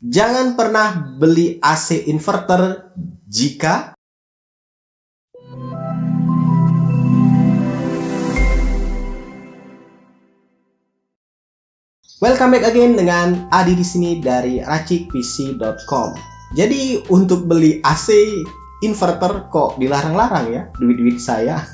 Jangan pernah beli AC inverter jika Welcome back again dengan Adi di sini dari racikpc.com. Jadi untuk beli AC inverter kok dilarang-larang ya, duit-duit saya.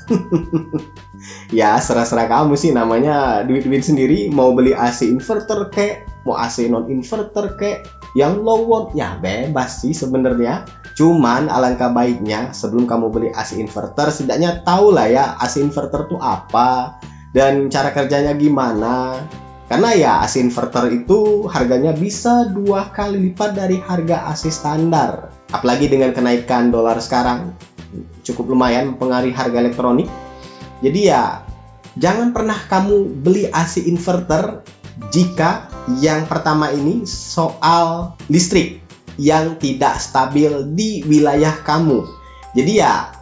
Ya serah-serah kamu sih, namanya duit-duit sendiri. Mau beli AC inverter kek, mau AC non inverter kek, yang low watt ya bebas sih sebenarnya. Cuman alangkah baiknya sebelum kamu beli AC inverter, setidaknya tahu lah ya AC inverter itu apa dan cara kerjanya gimana. Karena ya AC inverter itu harganya bisa 2 kali lipat dari harga AC standar. Apalagi dengan kenaikan dolar sekarang, cukup lumayan mempengaruhi harga elektronik. Jadi ya jangan pernah kamu beli AC inverter jika yang pertama ini soal listrik yang tidak stabil di wilayah kamu. Jadi ya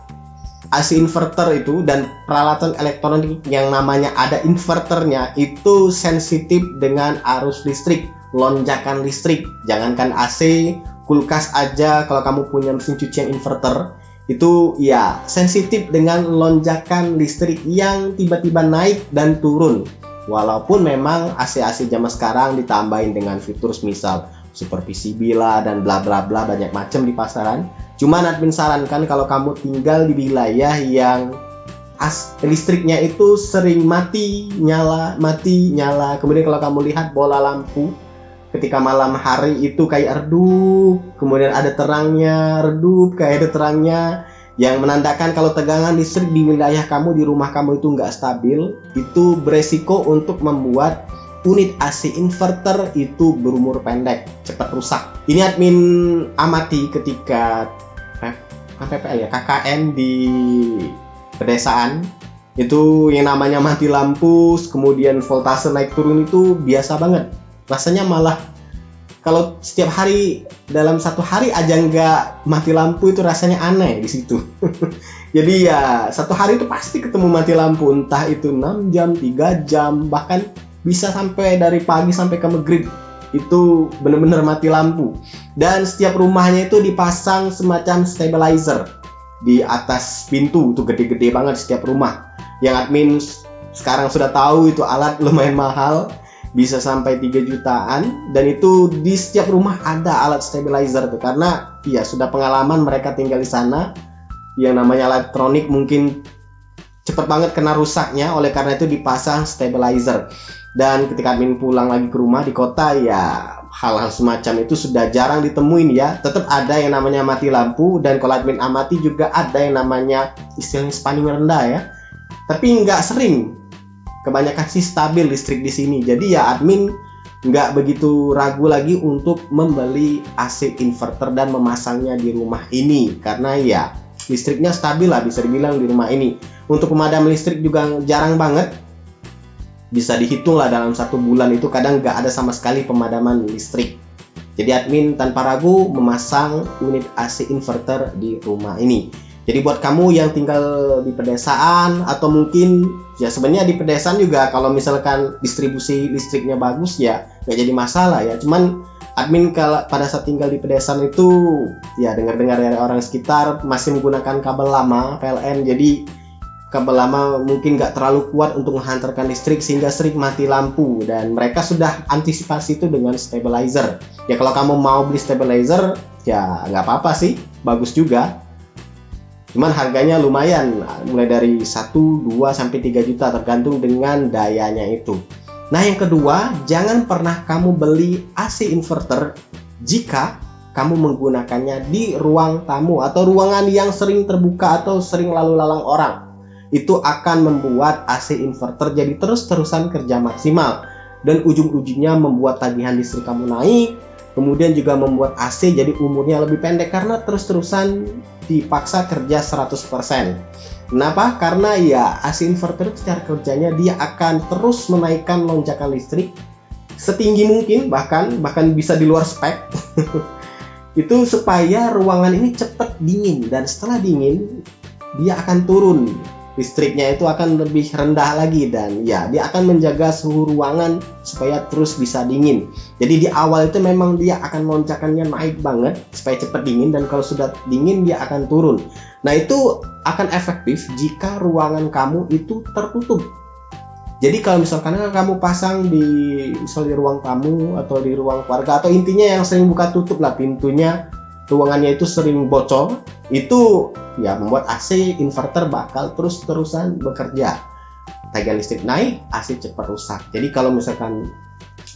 AC inverter itu dan peralatan elektronik yang namanya ada inverternya itu sensitif dengan arus listrik, lonjakan listrik. Jangankan AC, kulkas aja kalau kamu punya mesin cuci yang inverter itu ya sensitif dengan lonjakan listrik yang tiba-tiba naik dan turun. Walaupun memang AC-AC zaman sekarang ditambahin dengan fitur misal super PCB lah dan bla bla bla banyak macam di pasaran. Cuman admin sarankan kalau kamu tinggal di wilayah yang listriknya itu sering mati nyala. Kemudian kalau kamu lihat bola lampu ketika malam hari itu kayak redup, kemudian ada terangnya, redup kayak ada terangnya, yang menandakan kalau tegangan listrik di wilayah kamu, di rumah kamu itu nggak stabil, itu beresiko untuk membuat unit AC inverter itu berumur pendek, cepat rusak. Ini admin amati ketika PPL ya, KKN di pedesaan. Itu yang namanya mati lampu, kemudian voltase naik turun itu biasa banget. Rasanya malah kalau setiap hari dalam satu hari aja nggak mati lampu itu rasanya aneh di situ. Jadi ya satu hari itu pasti ketemu mati lampu, entah itu 6 jam, 3 jam, bahkan bisa sampai dari pagi sampai ke maghrib itu benar-benar mati lampu. Dan setiap rumahnya itu dipasang semacam stabilizer di atas pintu, itu gede-gede banget setiap rumah. Yang admin sekarang sudah tahu itu alat lumayan mahal, bisa sampai 3 jutaan, dan itu di setiap rumah ada alat stabilizer tuh, karena ya sudah pengalaman mereka tinggal di sana. Yang namanya elektronik mungkin cepat banget kena rusaknya, oleh karena itu dipasang stabilizer. Dan ketika admin pulang lagi ke rumah di kota, ya hal-hal semacam itu sudah jarang ditemuin ya. Tetap ada yang namanya mati lampu, dan kalau admin amati juga ada yang namanya istilahnya spanding rendah ya. Tapi nggak sering, kebanyakan sih stabil listrik di sini. Jadi ya admin nggak begitu ragu lagi untuk membeli AC inverter dan memasangnya di rumah ini, karena ya listriknya stabil lah bisa dibilang di rumah ini. Untuk pemadam listrik juga jarang banget, bisa dihitung lah dalam 1 bulan itu kadang nggak ada sama sekali pemadaman listrik. Jadi admin tanpa ragu memasang unit AC inverter di rumah ini. Jadi buat kamu yang tinggal di pedesaan, atau mungkin ya sebenarnya di pedesaan juga kalau misalkan distribusi listriknya bagus ya nggak jadi masalah ya. Cuman admin kalau pada saat tinggal di pedesaan itu ya dengar-dengar dari orang sekitar masih menggunakan kabel lama PLN. Jadi kabel lama mungkin nggak terlalu kuat untuk menghantarkan listrik sehingga sering mati lampu, dan mereka sudah antisipasi itu dengan stabilizer. Ya kalau kamu mau beli stabilizer ya nggak apa-apa sih, bagus juga. Cuman harganya lumayan, mulai dari 1, 2, sampai 3 juta tergantung dengan dayanya itu. Nah yang kedua, jangan pernah kamu beli AC inverter jika kamu menggunakannya di ruang tamu atau ruangan yang sering terbuka atau sering lalu lalang orang. Itu akan membuat AC inverter jadi terus-terusan kerja maksimal, dan ujung-ujungnya membuat tagihan listrik kamu naik. Kemudian juga membuat AC jadi umurnya lebih pendek karena terus-terusan dipaksa kerja 100%. Kenapa? Karena ya AC inverter secara kerjanya dia akan terus menaikkan lonjakan listrik setinggi mungkin, bahkan bisa di luar spek. Itu supaya ruangan ini cepat dingin, dan setelah dingin dia akan turun listriknya itu akan lebih rendah lagi, dan ya dia akan menjaga suhu ruangan supaya terus bisa dingin. Jadi di awal itu memang dia akan loncakannya naik banget supaya cepat dingin, dan kalau sudah dingin dia akan turun. Nah itu akan efektif jika ruangan kamu itu tertutup. Jadi kalau misalkan kamu pasang di ruang tamu atau di ruang keluarga, atau intinya yang sering buka tutup lah pintunya, ruangannya itu sering bocor, itu ya membuat AC inverter bakal terus-terusan bekerja. Tagihan listrik naik, AC cepat rusak. Jadi kalau misalkan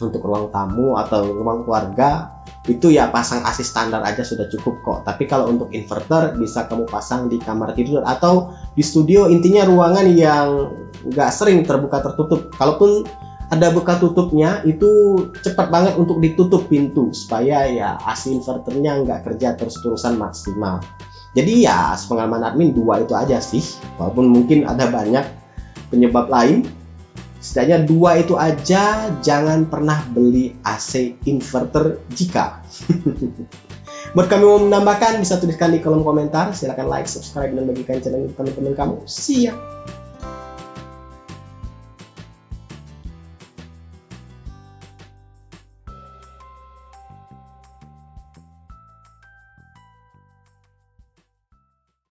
untuk ruang tamu atau ruang keluarga, itu ya pasang AC standar aja sudah cukup kok. Tapi kalau untuk inverter bisa kamu pasang di kamar tidur atau di studio, intinya ruangan yang nggak sering terbuka tertutup. Kalaupun ada buka tutupnya, itu cepat banget untuk ditutup pintu supaya ya AC inverternya nggak kerja terus-terusan maksimal. Jadi ya sepengalaman admin 2 itu aja sih, walaupun mungkin ada banyak penyebab lain. Setidaknya 2 itu aja, jangan pernah beli AC inverter jika. Buat kami mau menambahkan bisa tuliskan di kolom komentar. Silahkan like, subscribe, dan bagikan channel ini ke teman-teman kamu. See ya.